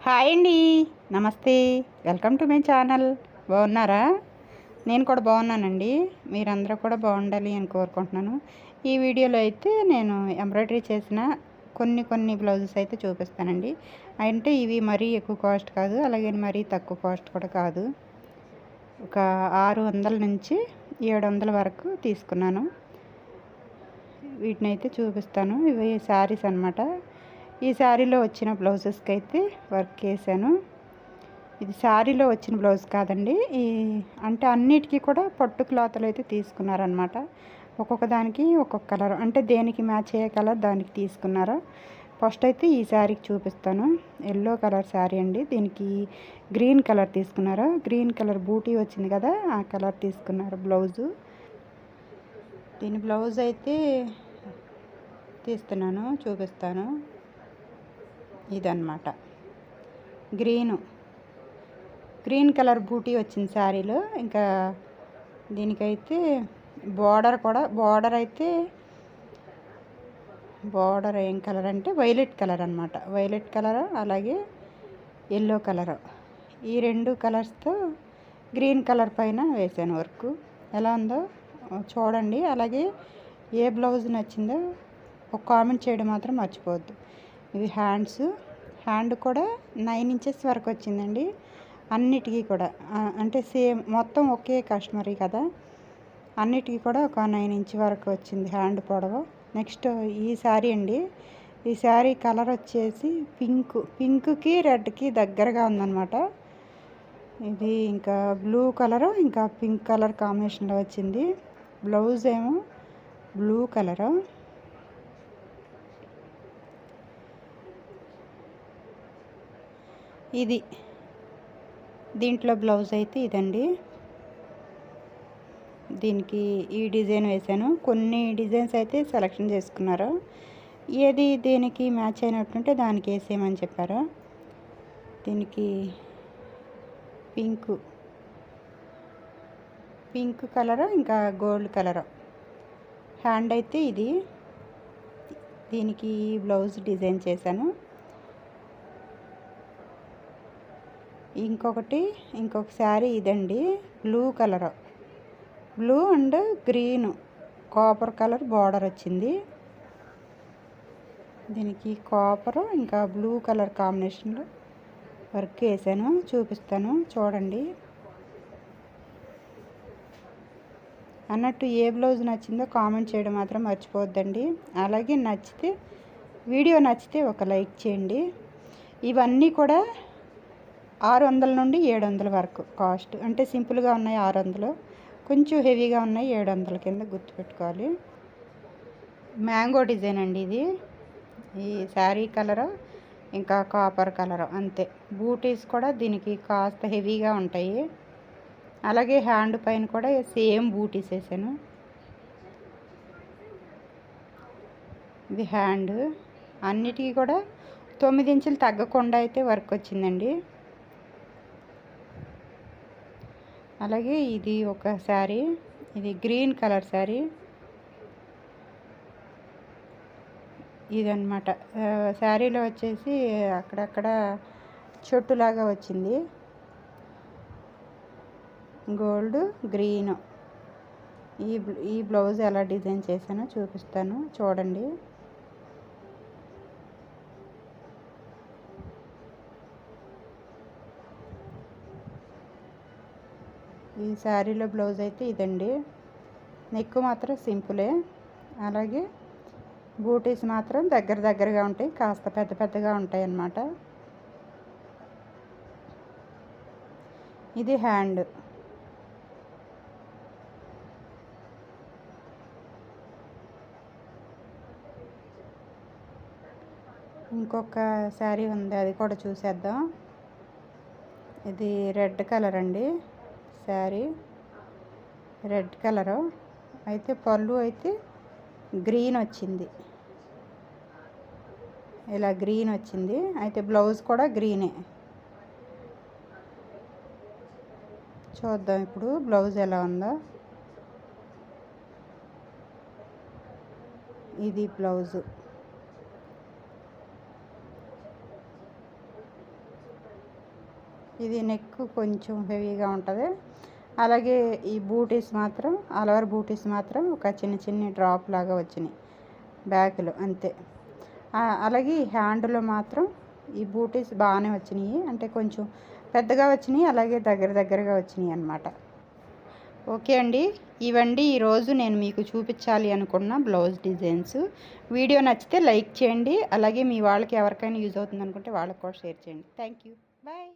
Hi అండి. నమస్తే. Welcome to my channel. బాగున్నారా? నేను కూడా బాగున్నానండి. మీరందరూ కూడా బాగుండాలి అని కోరుకుంటున్నాను. ఈ వీడియోలో అయితే నేను ఎంబ్రాయిడరీ చేసిన కొన్ని బ్లౌజెస్ అయితే చూపిస్తానండి. అంటే ఇవి మరీ ఎక్కువ కాస్ట్ కాదు, అలాగే మరీ తక్కువ కాస్ట్ కూడా కాదు. ఒక 600 నుంచి 700 వరకు తీసుకున్నాను. వీటిని అయితే చూపిస్తాను. ఇవి శారీస్ అన్నమాట. ఈ శారీలో వచ్చిన బ్లౌజెస్కి అయితే వర్క్ చేశాను. ఇది శారీలో వచ్చిన బ్లౌజ్ కాదండి. అంటే అన్నిటికీ కూడా పట్టు క్లాత్లు అయితే తీసుకున్నారనమాట. ఒక్కొక్క దానికి ఒక్కొక్క కలర్, అంటే దేనికి మ్యాచ్ అయ్యే కలర్ దానికి తీసుకున్నారు. ఫస్ట్ అయితే ఈ శారీకి చూపిస్తాను. ఎల్లో కలర్ శారీ అండి. దీనికి గ్రీన్ కలర్ తీసుకున్నారు. గ్రీన్ కలర్ బూటీ వచ్చింది కదా, ఆ కలర్ తీసుకున్నారు బ్లౌజు. దీని బ్లౌజ్ అయితే తీస్తున్నాను, చూపిస్తాను. ఇదన్నమాట గ్రీన్ కలర్ బూటీ వచ్చింది శారీలో. ఇంకా దీనికైతే బార్డర్ ఏం కలర్ అంటే వైలెట్ కలర్ అనమాట. వైలెట్ కలర్ అలాగే ఎల్లో కలర్, ఈ రెండు కలర్స్తో గ్రీన్ కలర్ పైన వేసాను వర్క్. ఎలా ఉందో చూడండి. అలాగే ఏ బ్లౌజ్ నచ్చిందో ఒక కామెంట్ చేయడం మాత్రం మర్చిపోవద్దు. ఇవి హ్యాండ్ కూడా 9 ఇంచెస్ వరకు వచ్చిందండి. అన్నిటికీ కూడా అంటే సేమ్ మొత్తం ఒకే కస్టమరీ కదా, అన్నిటికీ కూడా ఒక 9 ఇంచ్ వరకు వచ్చింది హ్యాండ్ పొడవు. నెక్స్ట్ ఈ శారీ అండి. ఈ శారీ కలర్ వచ్చేసి పింక్కి రెడ్కి దగ్గరగా ఉందన్నమాట. ఇది ఇంకా బ్లూ కలర్ ఇంకా పింక్ కలర్ కాంబినేషన్లో వచ్చింది. బ్లౌజ్ ఏమో బ్లూ కలరు. ఇది దీంట్లో బ్లౌజ్ అయితే ఇదండి. దీనికి ఈ డిజైన్ వేసాను. కొన్ని డిజైన్స్ అయితే సెలెక్షన్ చేసుకున్నారు. ఏది దేనికి మ్యాచ్ అయినట్టుంటే దానికి వేసేయమని చెప్పారు. దీనికి పింక్ కలర్ ఇంకా గోల్డ్ కలర్ హ్యాండ్ అయితే ఇది. దీనికి బ్లౌజ్ డిజైన్ చేశాను. ఇంకొక శారీ ఇదండి. Blue and green copper colour border వచ్చింది. దీనికి కాపర్ ఇంకా బ్లూ కలర్ కాంబినేషన్లో వర్క్ వేసాను. చూపిస్తాను చూడండి. అన్నట్టు ఏ బ్లౌజ్ నచ్చిందో కామెంట్ చేయడం మాత్రం మర్చిపోవద్దండి. అలాగే వీడియో నచ్చితే ఒక లైక్ చేయండి. ఇవన్నీ కూడా 600 నుండి 700 వరకు కాస్ట్. అంటే సింపుల్గా ఉన్నాయి 600, కొంచెం హెవీగా ఉన్నాయి 700 కింద గుర్తుపెట్టుకోవాలి. మ్యాంగో డిజైన్ అండి ఇది. ఈ శారీ కలరు ఇంకా కాపర్ కలరు అంతే. బూటీస్ కూడా దీనికి కాస్త హెవీగా ఉంటాయి. అలాగే హ్యాండ్ పైన కూడా సేమ్ బూటీస్ వేసాను. ఇది హ్యాండ్. అన్నిటికీ కూడా 9 ఇంచులు తగ్గకుండా అయితే వర్క్ వచ్చిందండి. అలాగే ఇది ఒక శారీ. ఇది గ్రీన్ కలర్ శారీ. ఇదన్నమాట. శారీలో వచ్చేసి అక్కడక్కడ చెట్టులాగా వచ్చింది. Gold green. ఈ బ్లౌజ్ ఎలా డిజైన్ చేశానో చూపిస్తాను చూడండి. ఈ శారీలో బ్లౌజ్ అయితే ఇదండి. నెక్ మాత్రం సింపులే. అలాగే బూటీస్ మాత్రం దగ్గరగా ఉంటాయి, కాస్త పెద్దగా ఉంటాయి అన్నమాట. ఇది హ్యాండ్. ఇంకొక శారీ ఉంది, అది కూడా చూసేద్దాం. ఇది రెడ్ కలర్ అండి. శారీ రెడ్ కలరు అయితే పళ్ళు అయితే గ్రీన్ వచ్చింది. ఇలా గ్రీన్ వచ్చింది. అయితే బ్లౌజ్ కూడా గ్రీనే. చూద్దాం ఇప్పుడు బ్లౌజ్ ఎలా ఉందో. ఇది బ్లౌజు. ఇది నెక్ కొంచెం హెవీగా ఉంటుంది. అలాగే ఈ బూటీస్ మాత్రం అలవర్ బూటీస్ మాత్రం ఒక చిన్న చిన్న డ్రాప్ లాగా వచ్చినాయి బ్యాక్లో అంతే. అలాగే ఈ హ్యాండ్లో మాత్రం ఈ బూటీస్ బాగానే వచ్చినాయి, అంటే కొంచెం పెద్దగా వచ్చినాయి, అలాగే దగ్గరగా వచ్చినాయి అన్నమాట. ఓకే అండి, ఇవండి ఈరోజు నేను మీకు చూపించాలి అనుకున్న బ్లౌజ్ డిజైన్స్. వీడియో నచ్చితే లైక్ చేయండి, అలాగే మీ వాళ్ళకి ఎవరికైనా యూజ్ అవుతుంది అనుకుంటే వాళ్ళకి కూడా షేర్ చేయండి. Thank you, bye.